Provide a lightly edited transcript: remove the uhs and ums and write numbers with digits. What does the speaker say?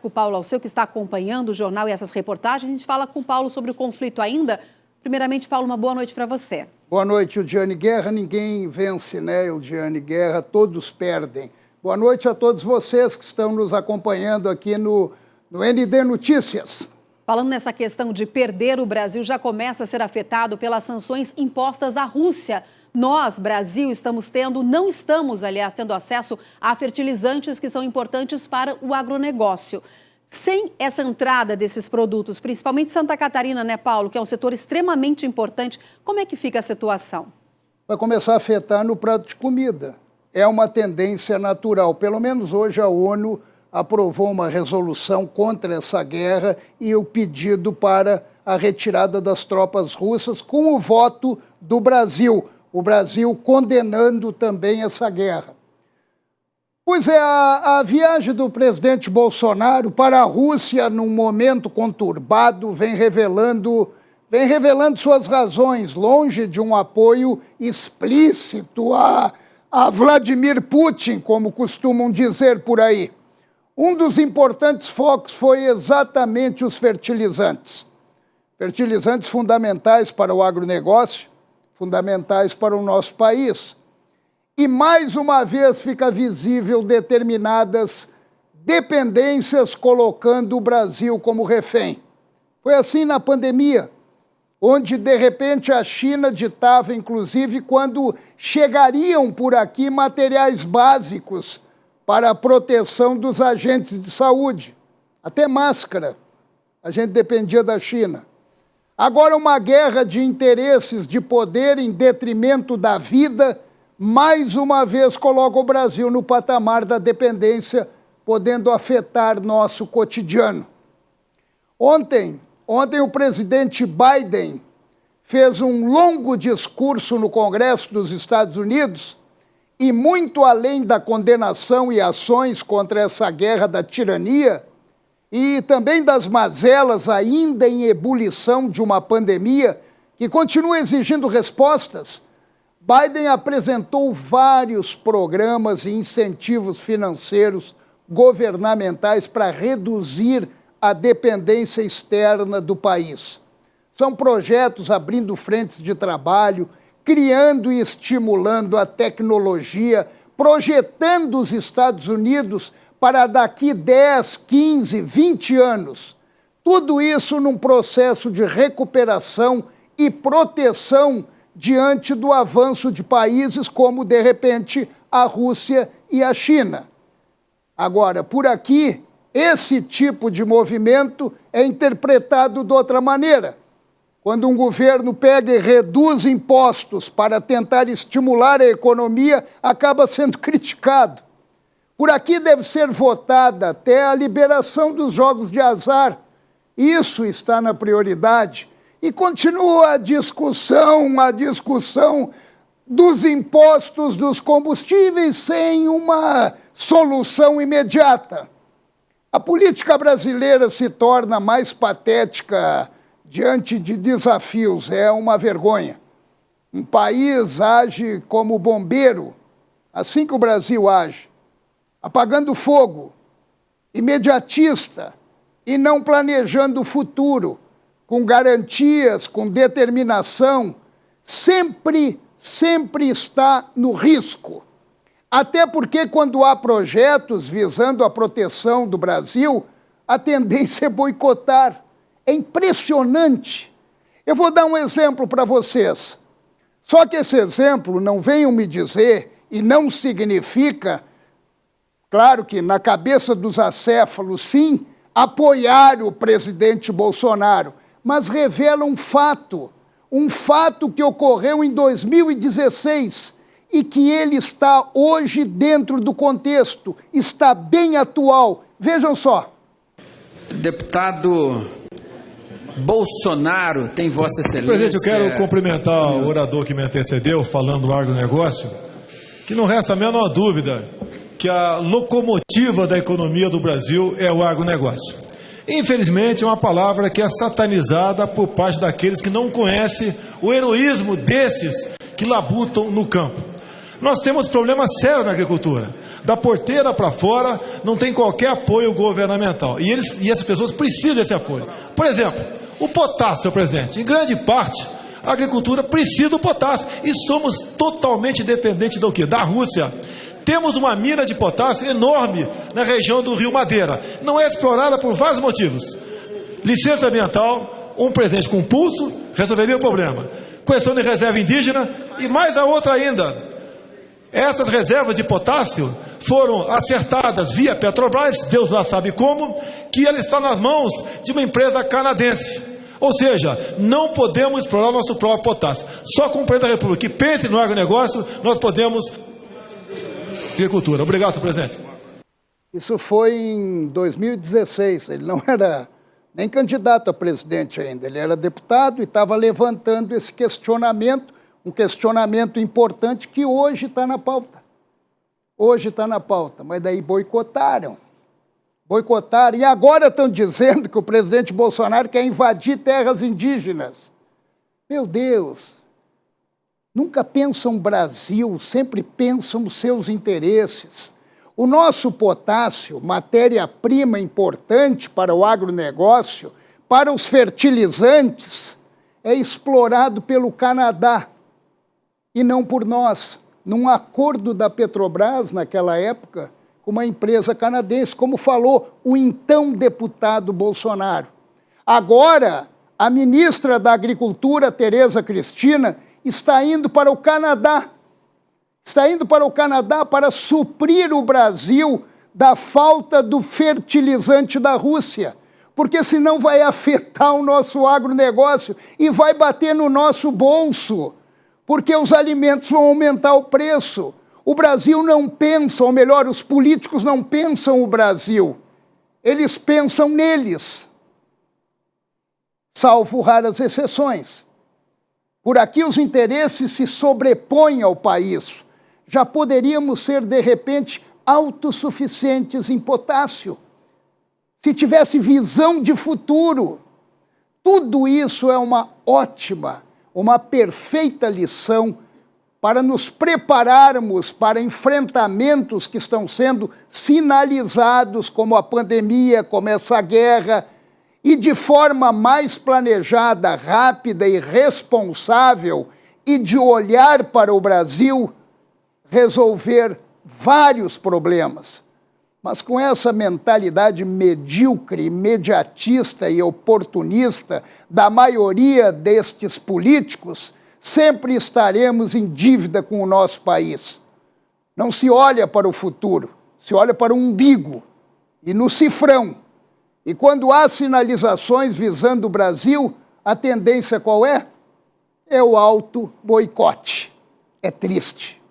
Com o Paulo Alceu, que está acompanhando o jornal e essas reportagens. A gente fala com o Paulo sobre o conflito ainda. Primeiramente, Paulo, uma boa noite para você. Boa noite, Eldiane. Guerra ninguém vence, né, Eldiane? Guerra todos perdem. Boa noite a todos vocês que estão nos acompanhando aqui no ND Notícias. Falando nessa questão de perder, o Brasil já começa a ser afetado pelas sanções impostas à Rússia. Nós, Brasil, não estamos, aliás, tendo acesso a fertilizantes que são importantes para o agronegócio. Sem essa entrada desses produtos, principalmente Santa Catarina, né, Paulo, que é um setor extremamente importante, como é que fica a situação? Vai começar a afetar no prato de comida. É uma tendência natural. Pelo menos hoje a ONU aprovou uma resolução contra essa guerra e o pedido para a retirada das tropas russas com o voto do Brasil. O Brasil condenando também essa guerra. Pois é, a viagem do presidente Bolsonaro para a Rússia num momento conturbado vem revelando suas razões, longe de um apoio explícito a Vladimir Putin, como costumam dizer por aí. Um dos importantes focos foi exatamente os fertilizantes. Fertilizantes fundamentais para o agronegócio, fundamentais para o nosso país. E mais uma vez fica visível determinadas dependências colocando o Brasil como refém. Foi assim na pandemia, onde de repente a China ditava, inclusive, quando chegariam por aqui materiais básicos para a proteção dos agentes de saúde. Até máscara, a gente dependia da China. Agora uma guerra de interesses de poder em detrimento da vida, mais uma vez coloca o Brasil no patamar da dependência, podendo afetar nosso cotidiano. Ontem o presidente Biden fez um longo discurso no Congresso dos Estados Unidos e, muito além da condenação e ações contra essa guerra da tirania, e também das mazelas ainda em ebulição de uma pandemia que continua exigindo respostas, Biden apresentou vários programas e incentivos financeiros governamentais para reduzir a dependência externa do país. São projetos abrindo frentes de trabalho, criando e estimulando a tecnologia, projetando os Estados Unidos para daqui 10, 15, 20 anos. Tudo isso num processo de recuperação e proteção diante do avanço de países como, de repente, a Rússia e a China. Agora, por aqui, esse tipo de movimento é interpretado de outra maneira. Quando um governo pega e reduz impostos para tentar estimular a economia, acaba sendo criticado. Por aqui deve ser votada até a liberação dos jogos de azar. Isso está na prioridade. E continua a discussão dos impostos dos combustíveis sem uma solução imediata. A política brasileira se torna mais patética diante de desafios. É uma vergonha. Um país age como bombeiro, assim que o Brasil age, apagando fogo, imediatista e não planejando o futuro, com garantias, com determinação, sempre está no risco. Até porque quando há projetos visando a proteção do Brasil, a tendência é boicotar. É impressionante. Eu vou dar um exemplo para vocês. Só que esse exemplo, não venham me dizer, e não significa, claro que na cabeça dos acéfalos, sim, apoiar o presidente Bolsonaro, mas revela um fato que ocorreu em 2016 e que ele está hoje dentro do contexto, está bem atual. Vejam só. Deputado Bolsonaro, tem Vossa Excelência... Presidente, eu quero cumprimentar o orador que me antecedeu, falando do agronegócio, que não resta a menor dúvida que a locomotiva da economia do Brasil é o agronegócio. Infelizmente, é uma palavra que é satanizada por parte daqueles que não conhecem o heroísmo desses que labutam no campo. Nós temos problemas sérios na agricultura. Da porteira para fora, não tem qualquer apoio governamental. E essas pessoas precisam desse apoio. Por exemplo, o potássio, senhor presidente, em grande parte, a agricultura precisa do potássio. E somos totalmente dependentes do quê? Da Rússia. Temos uma mina de potássio enorme na região do Rio Madeira. Não é explorada por vários motivos. Licença ambiental, um presidente com pulso, resolveria o problema. Questão de reserva indígena e mais a outra ainda. Essas reservas de potássio foram acertadas via Petrobras, Deus lá sabe como, que ela está nas mãos de uma empresa canadense. Ou seja, não podemos explorar o nosso próprio potássio. Só com o presidente da República que pense no agronegócio, nós podemos... Agricultura. Obrigado, senhor presidente. Isso foi em 2016, ele não era nem candidato a presidente ainda, ele era deputado e estava levantando esse questionamento, um questionamento importante que hoje está na pauta. Hoje está na pauta, mas daí boicotaram. Boicotaram e agora estão dizendo que o presidente Bolsonaro quer invadir terras indígenas. Meu Deus! Nunca pensam Brasil, sempre pensam os seus interesses. O nosso potássio, matéria-prima importante para o agronegócio, para os fertilizantes, é explorado pelo Canadá e não por nós. Num acordo da Petrobras, naquela época, com uma empresa canadense, como falou o então deputado Bolsonaro. Agora, a ministra da Agricultura, Tereza Cristina, está indo para o Canadá. Está indo para o Canadá para suprir o Brasil da falta do fertilizante da Rússia, porque senão vai afetar o nosso agronegócio e vai bater no nosso bolso, porque os alimentos vão aumentar o preço. O Brasil não pensa, ou melhor, os políticos não pensam o Brasil, eles pensam neles, salvo raras exceções. Por aqui os interesses se sobrepõem ao país. Já poderíamos ser, de repente, autossuficientes em potássio. Se tivesse visão de futuro. Tudo isso é uma ótima, uma perfeita lição para nos prepararmos para enfrentamentos que estão sendo sinalizados, como a pandemia, como essa guerra, e de forma mais planejada, rápida e responsável, e de olhar para o Brasil, resolver vários problemas. Mas com essa mentalidade medíocre, imediatista e oportunista da maioria destes políticos, sempre estaremos em dívida com o nosso país. Não se olha para o futuro, se olha para o umbigo e no cifrão. E quando há sinalizações visando o Brasil, a tendência qual é? É o auto-boicote. É triste.